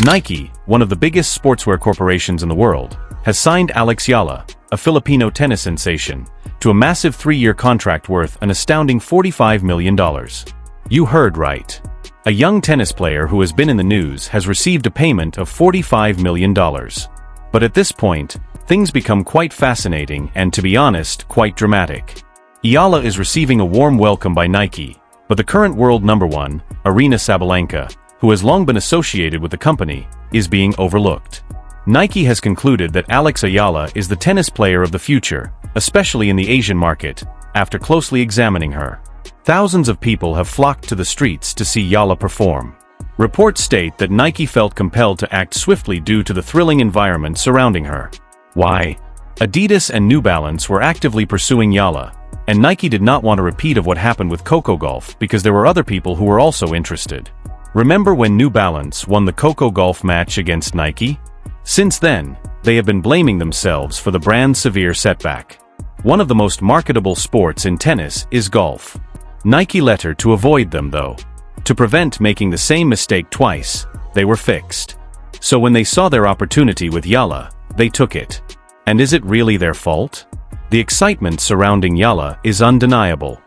Nike, one of the biggest sportswear corporations in the world, has signed Alex Eala, a Filipino tennis sensation, to a massive 3-year contract worth an astounding $45 million. You heard right. A young tennis player who has been in the news has received a payment of $45 million. But at this point, things become quite fascinating and, to be honest, quite dramatic. Eala is receiving a warm welcome by Nike, but the current world number one, Aryna Sabalenka, who has long been associated with the company, is being overlooked. Nike has concluded that Alex Eala is the tennis player of the future, especially in the Asian market, after closely examining her. Thousands of people have flocked to the streets to see Eala perform. Reports state that Nike felt compelled to act swiftly due to the thrilling environment surrounding her. Why? Adidas and New Balance were actively pursuing Eala, and Nike did not want a repeat of what happened with Coco Gauff because there were other people who were also interested. Remember when New Balance won the Coco Gauff match against Nike? Since then, they have been blaming themselves for the brand's severe setback. One of the most marketable sports in tennis is golf. Nike let her to avoid them though. To prevent making the same mistake twice, they were fixed. So when they saw their opportunity with Eala, they took it. And is it really their fault? The excitement surrounding Eala is undeniable.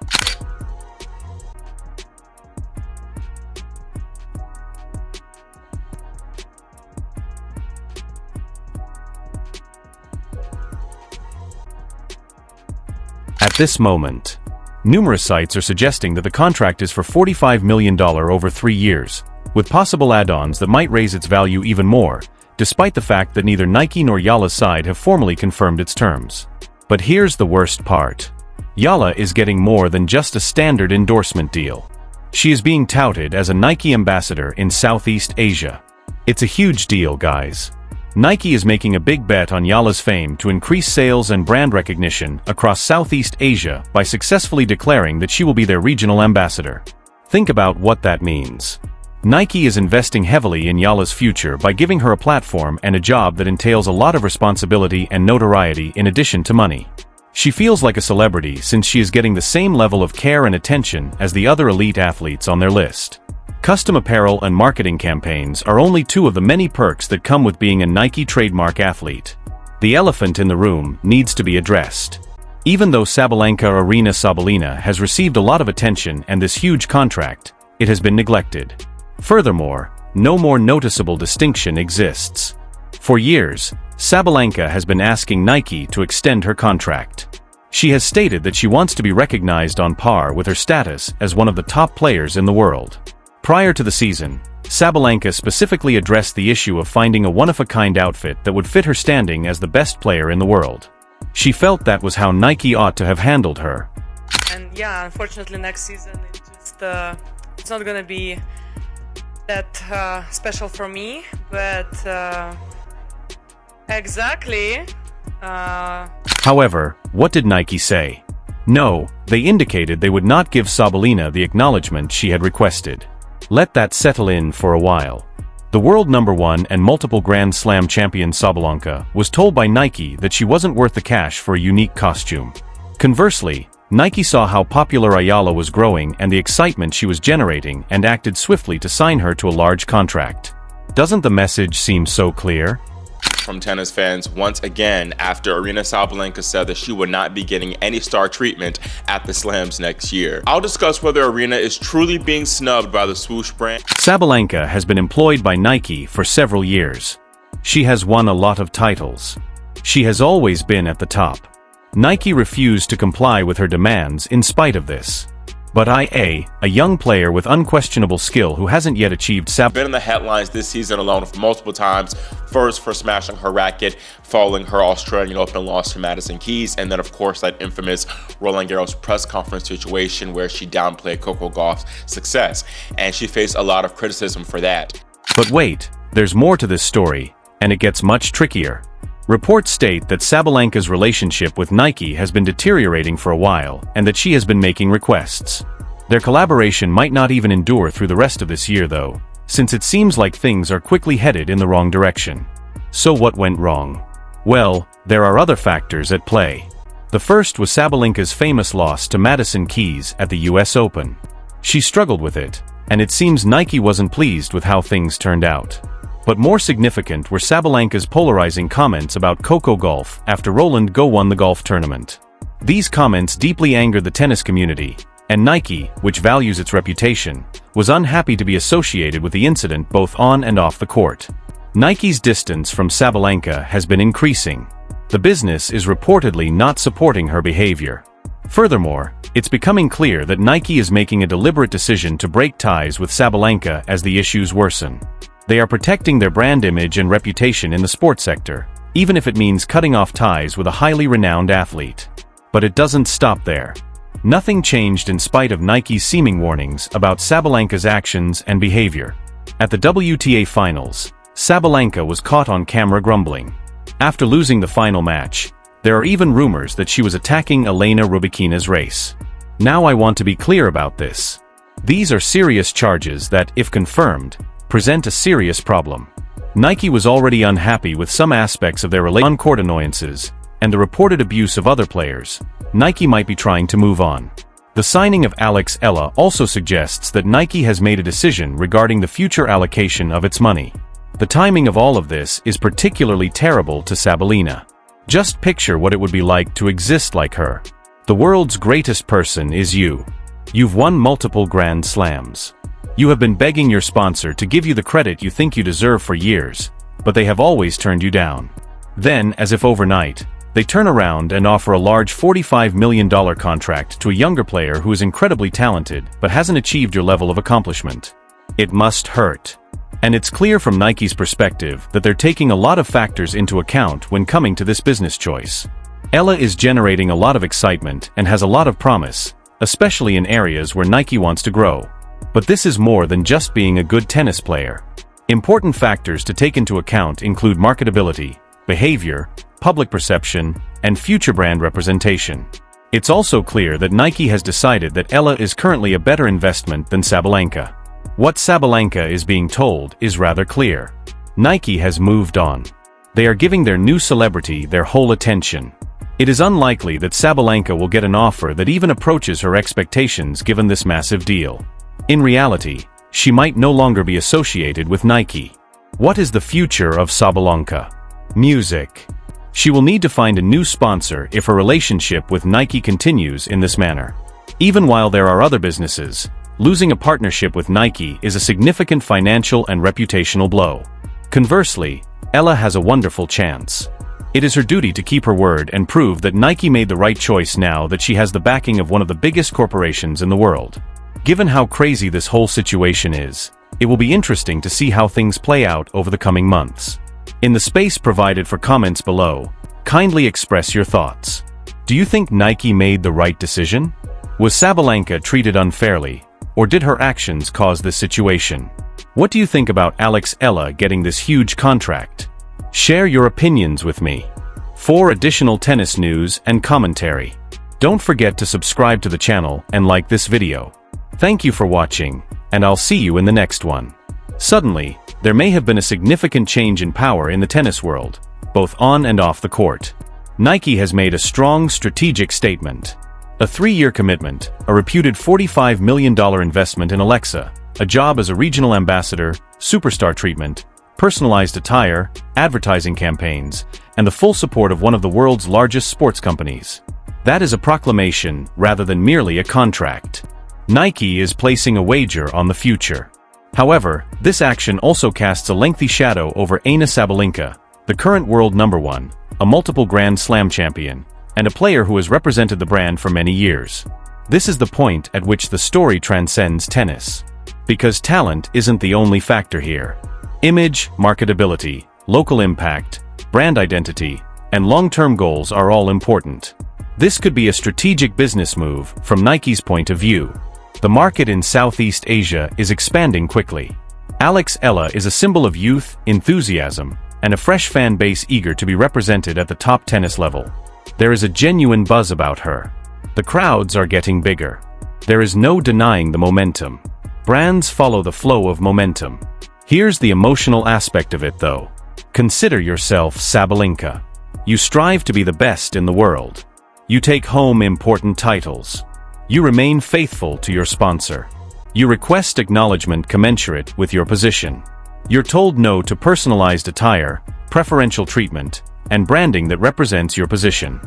At this moment, numerous sites are suggesting that the contract is for $45 million over 3 years, with possible add-ons that might raise its value even more, despite the fact that neither Nike nor Eala's side have formally confirmed its terms. But here's the worst part. Eala is getting more than just a standard endorsement deal. She is being touted as a Nike ambassador in Southeast Asia. It's a huge deal, guys. Nike is making a big bet on Eala's fame to increase sales and brand recognition across Southeast Asia by successfully declaring that she will be their regional ambassador. Think about what that means. Nike is investing heavily in Eala's future by giving her a platform and a job that entails a lot of responsibility and notoriety in addition to money. She feels like a celebrity since she is getting the same level of care and attention as the other elite athletes on their list. Custom apparel and marketing campaigns are only 2 of the many perks that come with being a Nike trademark athlete. The elephant in the room needs to be addressed. Even though Aryna Sabalenka has received a lot of attention and this huge contract, it has been neglected. Furthermore, no more noticeable distinction exists. For years, Sabalenka has been asking Nike to extend her contract. She has stated that she wants to be recognized on par with her status as one of the top players in the world. Prior to the season, Sabalenka specifically addressed the issue of finding a one-of-a-kind outfit that would fit her standing as the best player in the world. She felt that was how Nike ought to have handled her. And yeah, unfortunately next season it's not gonna be that special for me, but exactly. However, what did Nike say? No, they indicated they would not give Sabalenka the acknowledgement she had requested. Let that settle in for a while. The world number one and multiple Grand Slam champion Sabalenka was told by Nike that she wasn't worth the cash for a unique costume. Conversely, Nike saw how popular Eala was growing and the excitement she was generating and acted swiftly to sign her to a large contract. Doesn't the message seem so clear? From tennis fans once again after Aryna Sabalenka said that she would not be getting any star treatment at the Slams next year. I'll discuss whether Aryna is truly being snubbed by the swoosh brand. Sabalenka has been employed by Nike for several years. She has won a lot of titles. She has always been at the top. Nike refused to comply with her demands in spite of this. But a young player with unquestionable skill who hasn't yet achieved been in the headlines this season alone multiple times. First for smashing her racket, following her Australian Open loss to Madison Keys, and then of course that infamous Roland Garros press conference situation where she downplayed Coco Gauff's success, and she faced a lot of criticism for that. But wait, there's more to this story, and it gets much trickier. Reports state that Sabalenka's relationship with Nike has been deteriorating for a while and that she has been making requests. Their collaboration might not even endure through the rest of this year though, since it seems like things are quickly headed in the wrong direction. So what went wrong? Well, there are other factors at play. The first was Sabalenka's famous loss to Madison Keys at the US Open. She struggled with it, and it seems Nike wasn't pleased with how things turned out. But more significant were Sabalenka's polarizing comments about Coco Golf after Roland Go won the golf tournament. These comments deeply angered the tennis community, and Nike, which values its reputation, was unhappy to be associated with the incident both on and off the court. Nike's distance from Sabalenka has been increasing. The business is reportedly not supporting her behavior. Furthermore, it's becoming clear that Nike is making a deliberate decision to break ties with Sabalenka as the issues worsen. They are protecting their brand image and reputation in the sports sector, even if it means cutting off ties with a highly renowned athlete. But it doesn't stop there. Nothing changed in spite of Nike's seeming warnings about Sabalenka's actions and behavior. At the WTA finals, Sabalenka was caught on camera grumbling. After losing the final match, there are even rumors that she was attacking Aryna Sabalenka's race. Now I want to be clear about this. These are serious charges that, if confirmed, present a serious problem. Nike was already unhappy with some aspects of their on-court annoyances, and the reported abuse of other players. Nike might be trying to move on. The signing of Alex Eala also suggests that Nike has made a decision regarding the future allocation of its money. The timing of all of this is particularly terrible to Sabalenka. Just picture what it would be like to exist like her. The world's greatest person is you. You've won multiple Grand Slams. You have been begging your sponsor to give you the credit you think you deserve for years, but they have always turned you down. Then, as if overnight, they turn around and offer a large $45 million contract to a younger player who is incredibly talented but hasn't achieved your level of accomplishment. It must hurt. And it's clear from Nike's perspective that they're taking a lot of factors into account when coming to this business choice. Eala is generating a lot of excitement and has a lot of promise, especially in areas where Nike wants to grow. But this is more than just being a good tennis player. Important factors to take into account include marketability, behavior, public perception, and future brand representation. It's also clear that Nike has decided that Eala is currently a better investment than Sabalenka. What Sabalenka is being told is rather clear. Nike has moved on. They are giving their new celebrity their whole attention. It is unlikely that Sabalenka will get an offer that even approaches her expectations given this massive deal. In reality, she might no longer be associated with Nike. What is the future of Sabalenka? Music. She will need to find a new sponsor if her relationship with Nike continues in this manner. Even while there are other businesses, losing a partnership with Nike is a significant financial and reputational blow. Conversely, Eala has a wonderful chance. It is her duty to keep her word and prove that Nike made the right choice now that she has the backing of one of the biggest corporations in the world. Given how crazy this whole situation is, it will be interesting to see how things play out over the coming months. In the space provided for comments below, kindly express your thoughts. Do you think Nike made the right decision? Was Sabalenka treated unfairly, or did her actions cause this situation? What do you think about Alex Eala getting this huge contract? Share your opinions with me. For additional tennis news and commentary, don't forget to subscribe to the channel and like this video. Thank you for watching, and I'll see you in the next one. Suddenly, there may have been a significant change in power in the tennis world, both on and off the court. Nike has made a strong strategic statement. A 3-year commitment, a reputed $45 million investment in Alexa, a job as a regional ambassador, superstar treatment, personalized attire, advertising campaigns, and the full support of one of the world's largest sports companies. That is a proclamation rather than merely a contract. Nike is placing a wager on the future. However, this action also casts a lengthy shadow over Aryna Sabalenka, the current world number 1, a multiple Grand Slam champion, and a player who has represented the brand for many years. This is the point at which the story transcends tennis. Because talent isn't the only factor here. Image, marketability, local impact, brand identity, and long-term goals are all important. This could be a strategic business move from Nike's point of view. The market in Southeast Asia is expanding quickly. Alex Eala is a symbol of youth, enthusiasm, and a fresh fan base eager to be represented at the top tennis level. There is a genuine buzz about her. The crowds are getting bigger. There is no denying the momentum. Brands follow the flow of momentum. Here's the emotional aspect of it though. Consider yourself Sabalenka. You strive to be the best in the world. You take home important titles. You remain faithful to your sponsor. You request acknowledgement commensurate with your position. You're told no to personalized attire, preferential treatment, and branding that represents your position.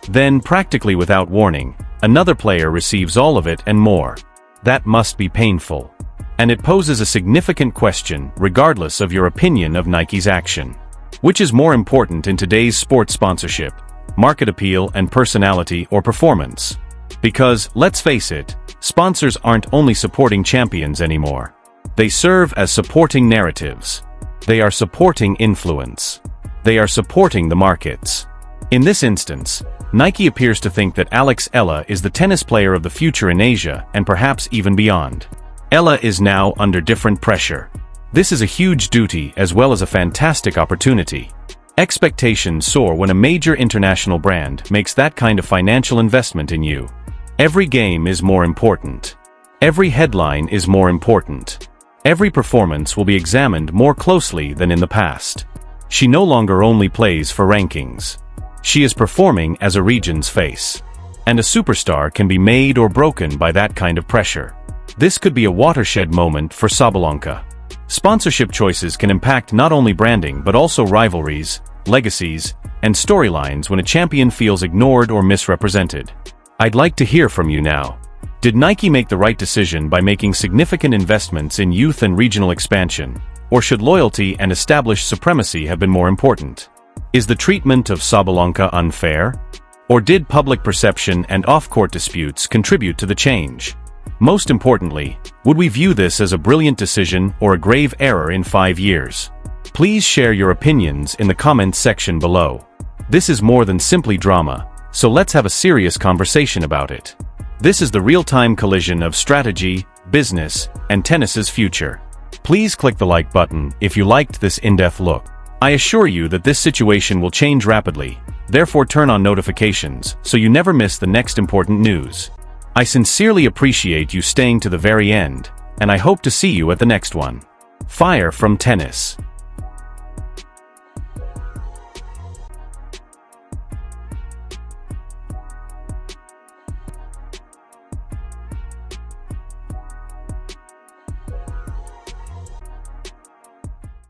Then, practically without warning, another player receives all of it and more. That must be painful. And it poses a significant question, regardless of your opinion of Nike's action. Which is more important in today's sports sponsorship, market appeal and personality or performance? Because, let's face it, sponsors aren't only supporting champions anymore. They serve as supporting narratives. They are supporting influence. They are supporting the markets. In this instance, Nike appears to think that Alex Eala is the tennis player of the future in Asia and perhaps even beyond. Eala is now under different pressure. This is a huge duty as well as a fantastic opportunity. Expectations soar when a major international brand makes that kind of financial investment in you. Every game is more important. Every headline is more important. Every performance will be examined more closely than in the past. She no longer only plays for rankings. She is performing as a region's face. And a superstar can be made or broken by that kind of pressure. This could be a watershed moment for Sabalenka. Sponsorship choices can impact not only branding but also rivalries, legacies, and storylines when a champion feels ignored or misrepresented. I'd like to hear from you now. Did Nike make the right decision by making significant investments in youth and regional expansion, or should loyalty and established supremacy have been more important? Is the treatment of Sabalenka unfair? Or did public perception and off-court disputes contribute to the change? Most importantly, would we view this as a brilliant decision or a grave error in 5 years? Please share your opinions in the comments section below. This is more than simply drama, so let's have a serious conversation about it. This is the real-time collision of strategy, business, and tennis's future. Please click the like button if you liked this in-depth look. I assure you that this situation will change rapidly, therefore turn on notifications so you never miss the next important news. I sincerely appreciate you staying to the very end, and I hope to see you at the next one. Fire from tennis.